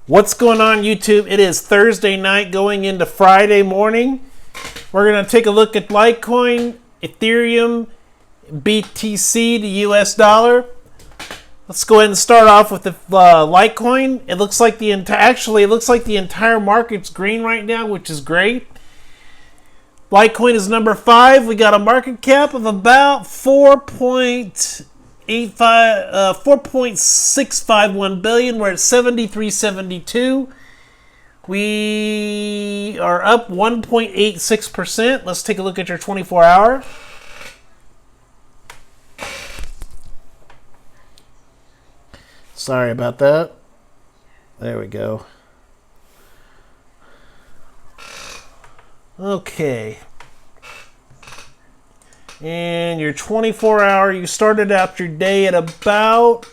What's going on, YouTube? It is Thursday night going into Friday morning. We're going to take a look at Litecoin, Ethereum, BTC to US dollar. Let's go ahead and start off with the Litecoin. It looks like the entire market's green right now, which is great. Litecoin is number 5. We got a market cap of about 4.651 billion. We're at 73.72. We are up 1.86%. Let's take a look at your 24-hour. Sorry about that. There we go. Okay. And your 24-hour, you started out your day at about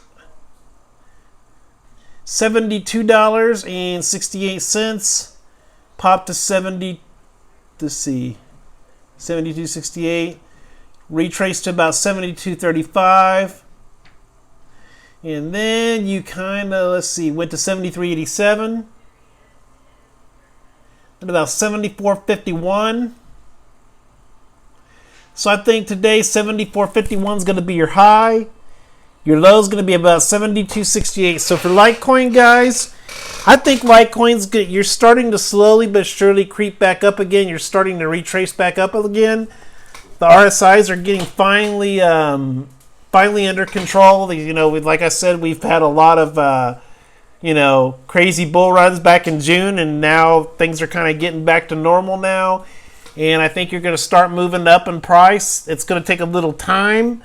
$72.68. Popped to 72.68. Retraced to about 72.35. And then you kind of, went to 73.87. And about 74.51. So I think today 74.51 is going to be your high. Your low is going to be about 72.68. So for Litecoin, guys, I think Litecoin's good. You're starting to slowly but surely creep back up again. You're starting to retrace back up again. The RSIs are getting finally under control. Like I said, we've had a lot of crazy bull runs back in June, and now things are kind of getting back to normal now. And I think you're going to start moving up in price. It's going to take a little time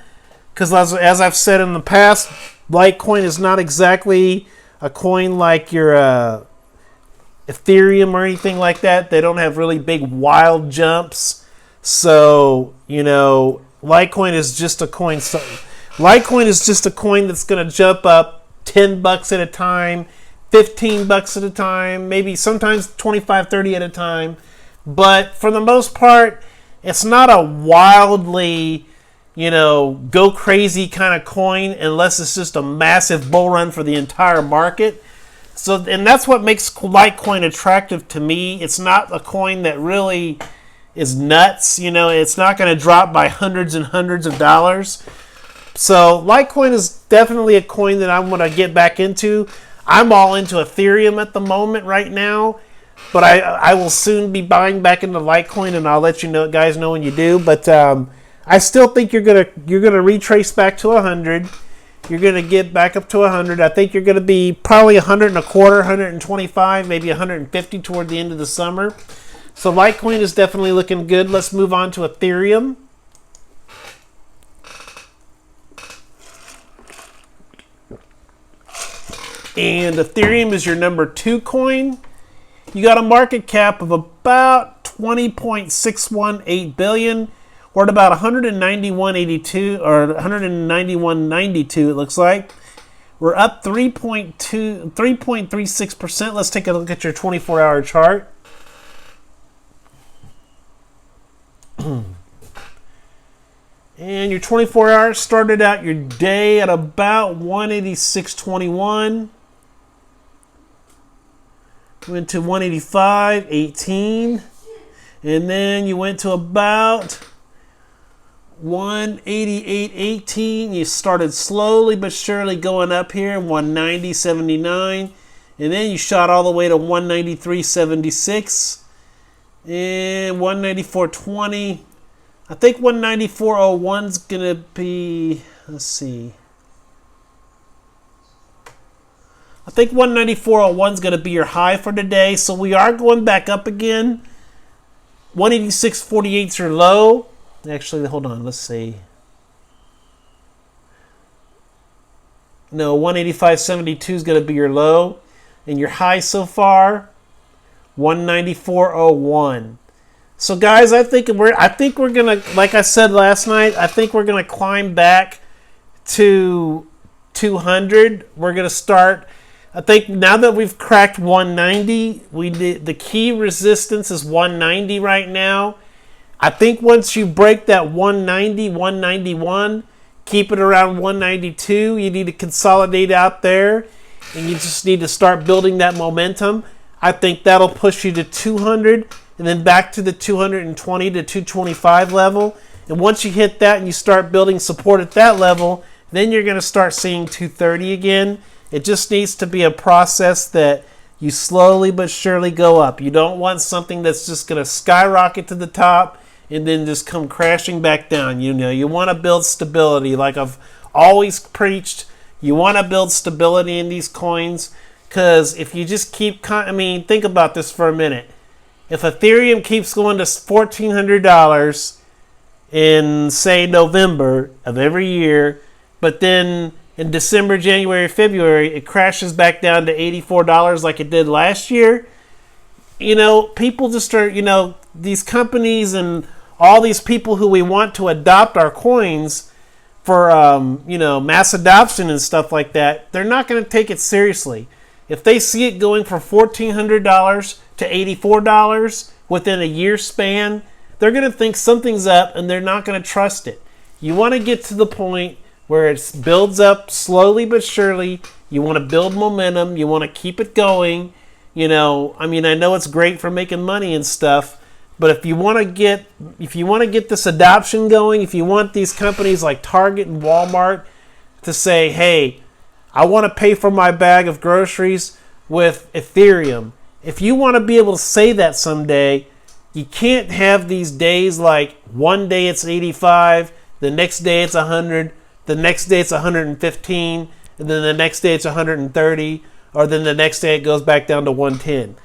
because, as I've said in the past, Litecoin is not exactly a coin like your Ethereum or anything like that. They don't have really big wild jumps. So, Litecoin is just a coin. Litecoin is just a coin that's going to jump up $10 at a time, $15 at a time, maybe sometimes 25, 30 at a time. But for the most part, it's not a wildly, go crazy kind of coin unless it's just a massive bull run for the entire market. And that's what makes Litecoin attractive to me. It's not a coin that really is nuts. It's not going to drop by hundreds and hundreds of dollars. So Litecoin is definitely a coin that I want to get back into. I'm all into Ethereum at the moment right now. But I will soon be buying back into Litecoin, and I'll let you guys know when you do. But I still think you're gonna retrace back to 100. You're gonna get back up to 100. I think you're gonna be probably 125, 125, maybe 150 toward the end of the summer. So Litecoin is definitely looking good. Let's move on to Ethereum. And Ethereum is your number 2 coin. You got a market cap of about 20.618 billion, or at about 191.82 or 191.92. It looks like we're up 3.36%. Let's take a look at your 24-hour chart. And your 24 hours started out your day at about 186.21. Went to 185.18, and then you went to about 188.18. You started slowly but surely going up here, 190.79, and then you shot all the way to 193.76 and 194.20. I think 194.01 is gonna be. Let's see. I think 194.01 is going to be your high for today. So we are going back up again. 186.48 is your low. Actually, hold on. Let's see. No, 185.72 is going to be your low. And your high so far, 194.01. So guys, I think we're going to, like I said last night, I think we're going to climb back to 200. We're going to start. I think now that we've cracked 190, the key resistance is 190 right now. I think once you break that 190, 191, keep it around 192. You need to consolidate out there. and you just need to start building that momentum. I think that'll push you to 200 and then back to the 220 to 225 level. And once you hit that and you start building support at that level, then you're going to start seeing 230 again. It just needs to be a process that you slowly but surely go up. You don't want something that's just going to skyrocket to the top and then just come crashing back down. You want to build stability. Like I've always preached, you want to build stability in these coins, because if you just keep, think about this for a minute. If Ethereum keeps going to $1,400 in, say, November of every year, but then in December, January, February, it crashes back down to $84 like it did last year, people just are, these companies and all these people who we want to adopt our coins for, mass adoption and stuff like that, they're not going to take it seriously. If they see it going from $1,400 to $84 within a year span, they're going to think something's up and they're not going to trust it. You want to get to the point where it builds up slowly but surely. You want to build momentum. You want to keep it going. I know it's great for making money and stuff, but if you want to get this adoption going, if you want these companies like Target and Walmart to say, hey, I want to pay for my bag of groceries with Ethereum. If you want to be able to say that someday, you can't have these days like one day it's 85, the next day it's 100, the next day it's 115, and then the next day it's 130, or then the next day it goes back down to 110.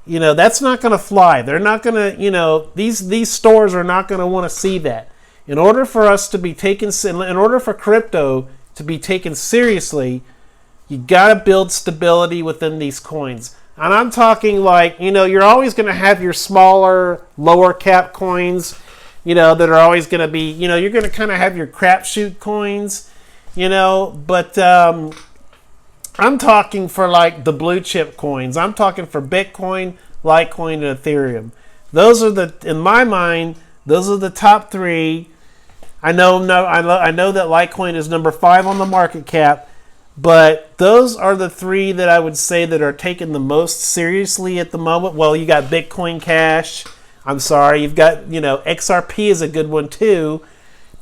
That's not going to fly. They're not going to, these stores are not going to want to see that. In order for us to be taken, in order for crypto to be taken seriously, you got to build stability within these coins. And I'm talking like, you're always going to have your smaller, lower cap coins, that are always going to be, you're going to kind of have your crapshoot coins, but I'm talking for like the blue chip coins. I'm talking for Bitcoin, Litecoin, and Ethereum. Those are in my mind, those are the top three. I know that Litecoin is number 5 on the market cap, but those are the three that I would say that are taken the most seriously at the moment. Well, you got Bitcoin Cash. I'm sorry, you've got, XRP is a good one too.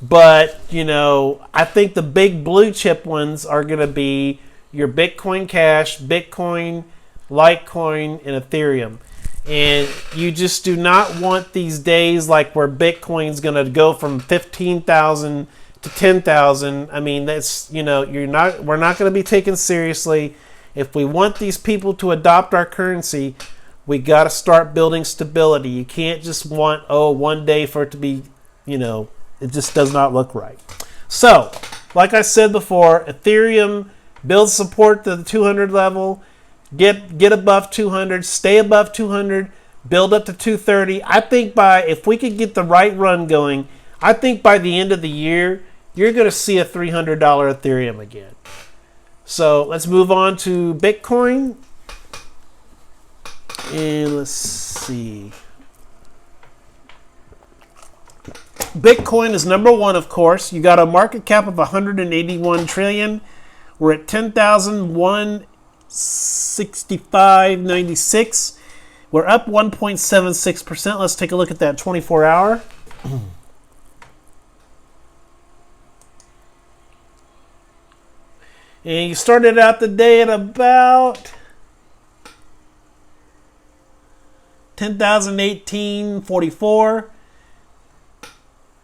But, I think the big blue chip ones are going to be your Bitcoin Cash, Bitcoin, Litecoin, and Ethereum. And you just do not want these days like where Bitcoin's going to go from 15,000 to 10,000. That's, we're not going to be taken seriously. If we want these people to adopt our currency, we got to start building stability. You can't just want, one day for it to be, it just does not look right. So, like I said before, Ethereum builds support to the 200 level, get above 200, stay above 200, build up to 230. I think if we could get the right run going, I think by the end of the year, you're going to see a $300 Ethereum again. So let's move on to Bitcoin. And let's see. Bitcoin is number 1, of course. You got a market cap of 181 trillion. We're at 10,165.96. We're up 1.76%. Let's take a look at that 24-hour. And you started out the day at about 10,018.44.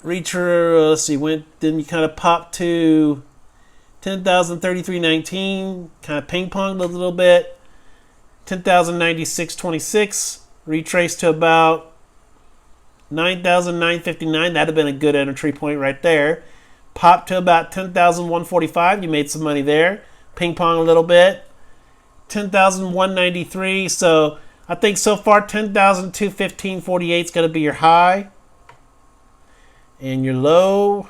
Reacher, let's see, then you kind of popped to 10,033.19, kind of ping-ponged a little bit. 10,096.26, retraced to about 9,959. That'd have been a good entry point right there. Popped to about 10,145. You made some money there. Ping-pong a little bit. 10,193. So I think so far 10,215.48 is going to be your high. And your low,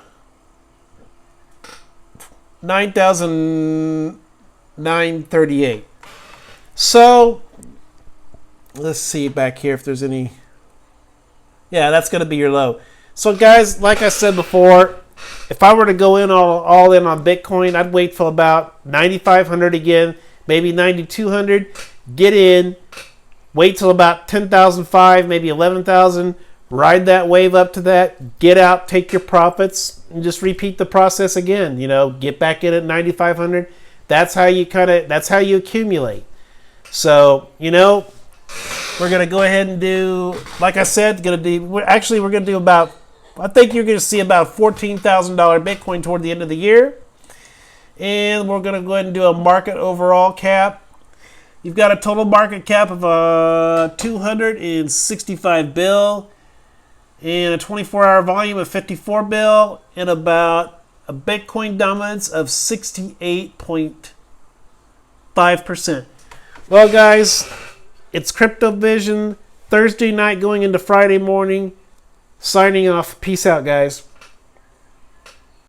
9,938. So let's see back here if there's any. Yeah, that's going to be your low. So guys, like I said before, if I were to go in all in on Bitcoin, I'd wait till about 9,500 again. maybe 9,200. Get in. Wait till about 10,005, maybe 11,000. Ride that wave up to that. Get out, take your profits, and just repeat the process again. You know, get back in at 9,500. That's how you accumulate. So, you know, we're gonna go ahead and do, like I said, we're gonna do about, I think you're gonna see about $14,000 Bitcoin toward the end of the year. And we're gonna go ahead and do a market overall cap. You've got a total market cap of 265 bill and a 24-hour volume of 54 bill and about a Bitcoin dominance of 68.5%. Well, guys, it's Crypto Vision Thursday night going into Friday morning. Signing off. Peace out, guys.